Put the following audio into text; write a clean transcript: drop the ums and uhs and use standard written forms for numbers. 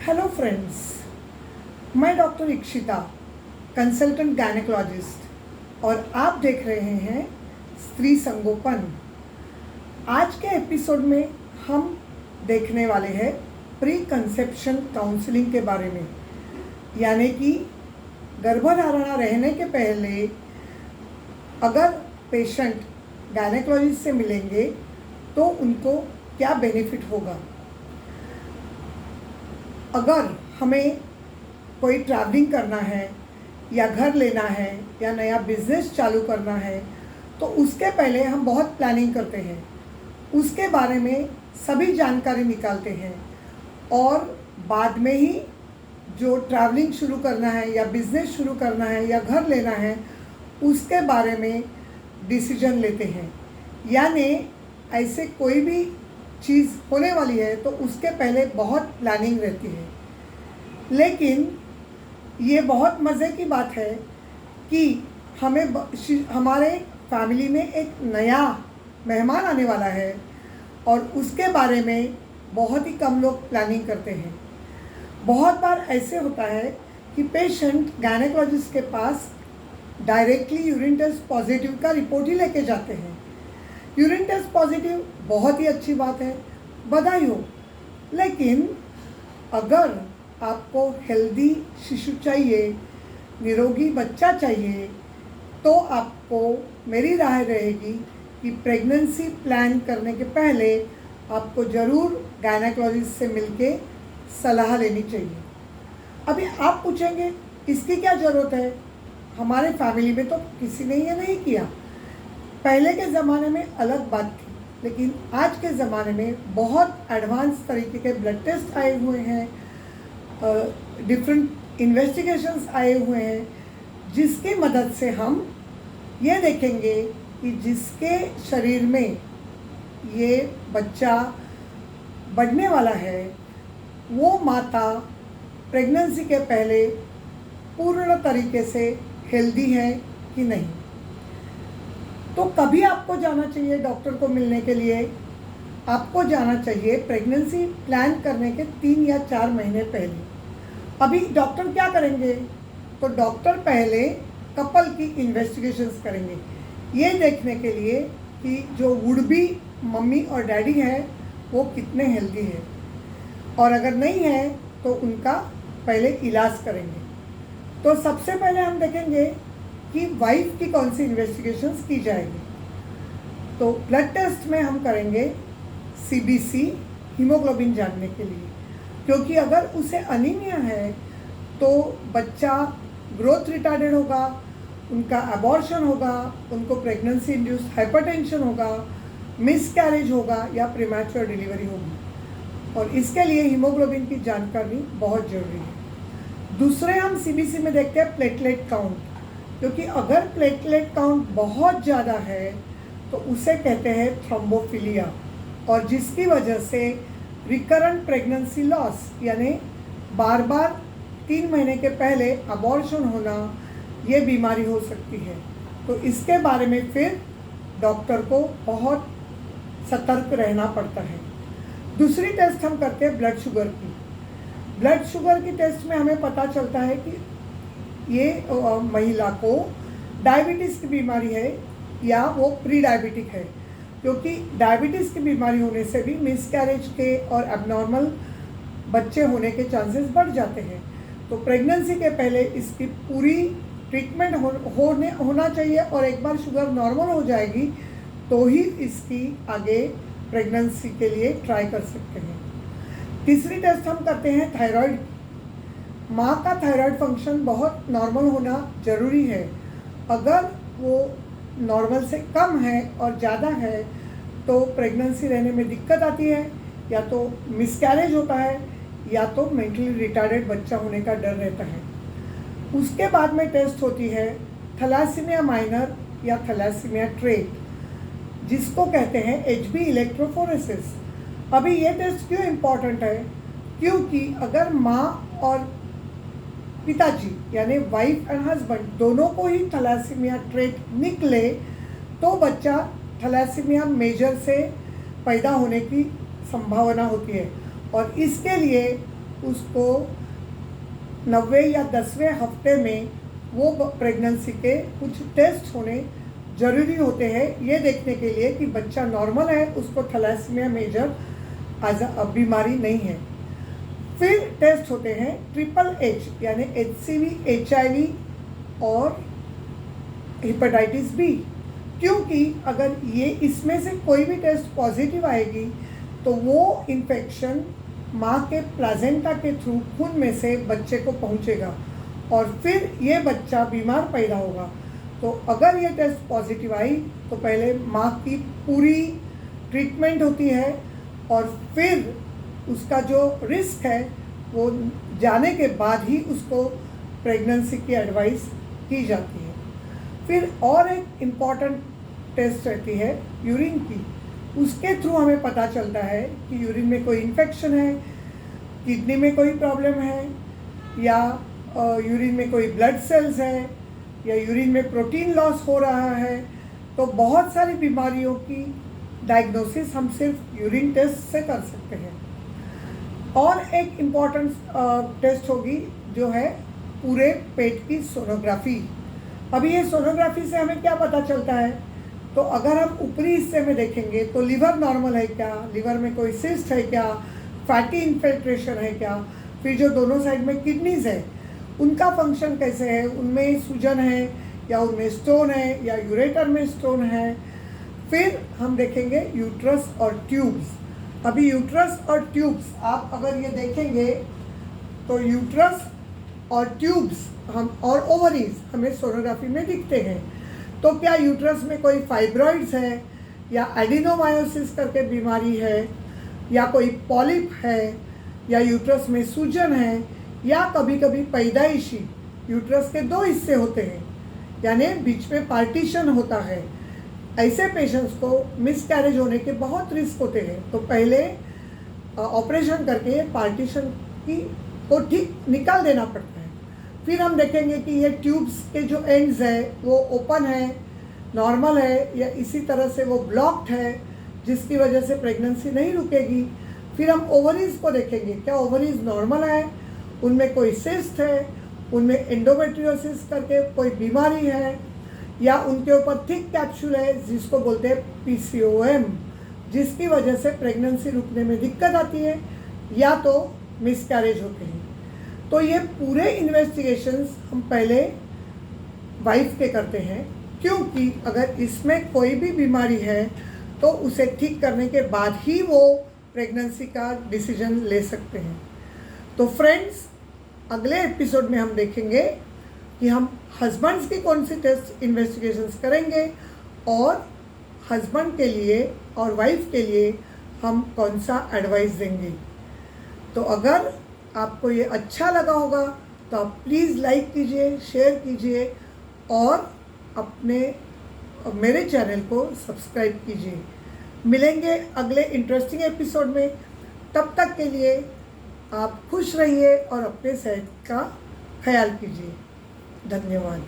Hello friends, मैं doctor Ikshita, consultant gynaecologist और आप देख रहे हैं स्त्री संगोपन। आज के एपिसोड में हम देखने वाले हैं प्री कंसेप्शन काउंसलिंग के बारे में, यानी कि गर्भधारणा रहने के पहले अगर पेशेंट गायनेकोलॉजिस्ट से मिलेंगे तो उनको क्या बेनिफिट होगा। अगर हमें कोई ट्रैवलिंग करना है या घर लेना है या नया बिजनेस चालू करना है तो उसके पहले हम बहुत प्लानिंग करते हैं, उसके बारे में सभी जानकारी निकालते हैं और बाद में ही जो ट्रैवलिंग शुरू करना है या बिजनेस शुरू करना है या घर लेना है उसके बारे में डिसीजन लेते हैं। यानी ऐसे कोई भी चीज़ होने वाली है तो उसके पहले बहुत प्लानिंग रहती है। लेकिन ये बहुत मज़े की बात है कि हमारे फैमिली में एक नया मेहमान आने वाला है और उसके बारे में बहुत ही कम लोग प्लानिंग करते हैं। बहुत बार ऐसे होता है कि पेशेंट गायनेकोलॉजिस्ट के पास डायरेक्टली यूरिन टेस्ट पॉजिटिव का रिपोर्ट ही लेके जाते हैं। यूरिन टेस्ट पॉजिटिव बहुत ही अच्छी बात है, बधाई हो। लेकिन अगर आपको हेल्दी शिशु चाहिए, निरोगी बच्चा चाहिए, तो आपको मेरी राय रहेगी कि प्रेगनेंसी प्लान करने के पहले आपको ज़रूर गायनेकोलॉजिस्ट से मिलके सलाह लेनी चाहिए। अभी आप पूछेंगे इसकी क्या ज़रूरत है, हमारे फैमिली में तो किसी ने ये नहीं किया। पहले के ज़माने में अलग बात थी, लेकिन आज के ज़माने में बहुत एडवांस तरीके के ब्लड टेस्ट आए हुए हैं, डिफरेंट इन्वेस्टिगेशंस आए हुए हैं, जिसकी मदद से हम ये देखेंगे कि जिसके शरीर में ये बच्चा बढ़ने वाला है वो माता प्रेगनेंसी के पहले पूर्ण तरीके से हेल्दी है कि नहीं। तो कभी आपको जाना चाहिए डॉक्टर को मिलने के लिए, आपको जाना चाहिए प्रेगनेंसी प्लान करने के 3 या 4 महीने पहले। अभी डॉक्टर क्या करेंगे, तो डॉक्टर पहले कपल की इन्वेस्टिगेशंस करेंगे, ये देखने के लिए कि जो वुड बी मम्मी और डैडी है वो कितने हेल्दी है, और अगर नहीं है तो उनका पहले इलाज करेंगे। तो सबसे पहले हम देखेंगे कि वाइफ की कौन सी इन्वेस्टिगेशंस की जाएगी। तो ब्लड टेस्ट में हम करेंगे सीबीसी, हीमोग्लोबिन जानने के लिए, क्योंकि अगर उसे अनीमिया है तो बच्चा ग्रोथ रिटार्डेड होगा, उनका अबॉर्शन होगा, उनको प्रेगनेंसी इंड्यूस्ड हाइपरटेंशन होगा, मिसकैरेज होगा या प्रीमैच्योर डिलीवरी होगी, और इसके लिए हीमोग्लोबिन की जानकारी बहुत ज़रूरी है। दूसरे हम सीबीसी में देखते हैं प्लेटलेट काउंट, क्योंकि अगर प्लेटलेट काउंट बहुत ज़्यादा है तो उसे कहते हैं थ्रोम्बोफिलिया, और जिसकी वजह से रिकरेंट प्रेगनेंसी लॉस यानी बार बार 3 महीने के पहले अबॉर्शन होना, ये बीमारी हो सकती है। तो इसके बारे में फिर डॉक्टर को बहुत सतर्क रहना पड़ता है। दूसरी टेस्ट हम करते हैं ब्लड शुगर की। ब्लड शुगर की टेस्ट में हमें पता चलता है कि ये महिला को डायबिटीज़ की बीमारी है या वो प्री डायबिटिक है, क्योंकि डायबिटीज़ की बीमारी होने से भी मिसकैरेज के और एबनॉर्मल बच्चे होने के चांसेस बढ़ जाते हैं। तो प्रेगनेंसी के पहले इसकी पूरी ट्रीटमेंट होना चाहिए, और एक बार शुगर नॉर्मल हो जाएगी तो ही इसकी आगे प्रेगनेंसी के लिए ट्राई कर सकते हैं। तीसरी टेस्ट हम करते हैं थायराइड। माँ का थायराइड फंक्शन बहुत नॉर्मल होना ज़रूरी है। अगर वो नॉर्मल से कम है और ज़्यादा है तो प्रेगनेंसी रहने में दिक्कत आती है, या तो मिसकैरेज होता है या तो मेंटली रिटार्डेड बच्चा होने का डर रहता है। उसके बाद में टेस्ट होती है थैलेसीमिया माइनर या थैलेसीमिया ट्रेट, जिसको कहते हैं HB इलेक्ट्रोफोरेसिस। अभी ये टेस्ट क्यों इम्पॉर्टेंट है, क्योंकि अगर माँ और पिताजी यानी वाइफ एंड हस्बैंड दोनों को ही थैलेसीमिया ट्रेट निकले तो बच्चा थैलेसीमिया मेजर से पैदा होने की संभावना होती है, और इसके लिए उसको 90 या 10वें हफ्ते में वो प्रेगनेंसी के कुछ टेस्ट होने ज़रूरी होते हैं, ये देखने के लिए कि बच्चा नॉर्मल है, उसको थैलेसीमिया मेजर बीमारी नहीं है। फिर टेस्ट होते हैं ट्रिपल एच यानी HCV, HIV और हेपेटाइटिस बी, क्योंकि अगर ये इसमें से कोई भी टेस्ट पॉजिटिव आएगी तो वो इन्फेक्शन माँ के प्लाजेंटा के थ्रू खून में से बच्चे को पहुँचेगा और फिर ये बच्चा बीमार पैदा होगा। तो अगर ये टेस्ट पॉजिटिव आई तो पहले माँ की पूरी ट्रीटमेंट होती है और फिर उसका जो रिस्क है वो जाने के बाद ही उसको प्रेगनेंसी की एडवाइस की जाती है। फिर और एक इम्पॉर्टेंट टेस्ट रहती है यूरिन की, उसके थ्रू हमें पता चलता है कि यूरिन में कोई इन्फेक्शन है, किडनी में कोई प्रॉब्लम है, या यूरिन में कोई ब्लड सेल्स है, या यूरिन में प्रोटीन लॉस हो रहा है। तो बहुत सारी बीमारियों की डायग्नोसिस हम सिर्फ यूरिन टेस्ट से कर सकते हैं। और एक इम्पॉर्टेंट टेस्ट होगी जो है पूरे पेट की सोनोग्राफी। अभी ये सोनोग्राफी से हमें क्या पता चलता है, तो अगर हम ऊपरी हिस्से में देखेंगे तो लिवर नॉर्मल है क्या, लिवर में कोई सिस्ट है क्या, फैटी इन्फिल्ट्रेशन है क्या, फिर जो दोनों साइड में किडनीज है उनका फंक्शन कैसे है, उनमें सूजन है या उनमें स्टोन है या यूरेटर में स्टोन है। फिर हम देखेंगे यूट्रस और ट्यूब्स। अभी यूट्रस और ट्यूब्स आप अगर ये देखेंगे तो यूट्रस और ट्यूब्स हम और ओवरीज हमें सोनोग्राफी में दिखते हैं। तो क्या यूट्रस में कोई फाइब्रॉइड्स है या एडिनोमायोसिस करके बीमारी है, या कोई पॉलिप है, या यूट्रस में सूजन है, या कभी कभी पैदाइशी यूट्रस के 2 हिस्से होते हैं यानी बीच में पार्टीशन होता है। ऐसे पेशेंट्स को मिसकैरेज होने के बहुत रिस्क होते हैं, तो पहले ऑपरेशन करके पार्टीशन को ठीक निकाल देना पड़ता है। फिर हम देखेंगे कि ये ट्यूब्स के जो एंड्स है वो ओपन है, नॉर्मल है, या इसी तरह से वो ब्लॉक्ड है जिसकी वजह से प्रेगनेंसी नहीं रुकेगी। फिर हम ओवरीज को देखेंगे, क्या ओवरीज नॉर्मल है, उनमें कोई सिस्ट है, उनमें एंडोमेट्रियोसिस करके कोई बीमारी है, या उनके ऊपर थिक कैप्सूल है जिसको बोलते हैं PCOM, जिसकी वजह से प्रेगनेंसी रुकने में दिक्कत आती है या तो मिसकैरेज होते हैं। तो ये पूरे इन्वेस्टिगेशंस हम पहले वाइफ के करते हैं, क्योंकि अगर इसमें कोई भी बीमारी है तो उसे ठीक करने के बाद ही वो प्रेगनेंसी का डिसीजन ले सकते हैं। तो फ्रेंड्स, अगले एपिसोड में हम देखेंगे कि हम हस्बैंड्स की कौन सी टेस्ट इन्वेस्टिगेशंस करेंगे और हस्बैंड के लिए और वाइफ के लिए हम कौन सा एडवाइस देंगे। तो अगर आपको ये अच्छा लगा होगा तो आप प्लीज़ लाइक कीजिए, शेयर कीजिए और मेरे चैनल को सब्सक्राइब कीजिए। मिलेंगे अगले इंटरेस्टिंग एपिसोड में। तब तक के लिए आप खुश रहिए और अपने सेहत का ख्याल कीजिए। धन्यवाद।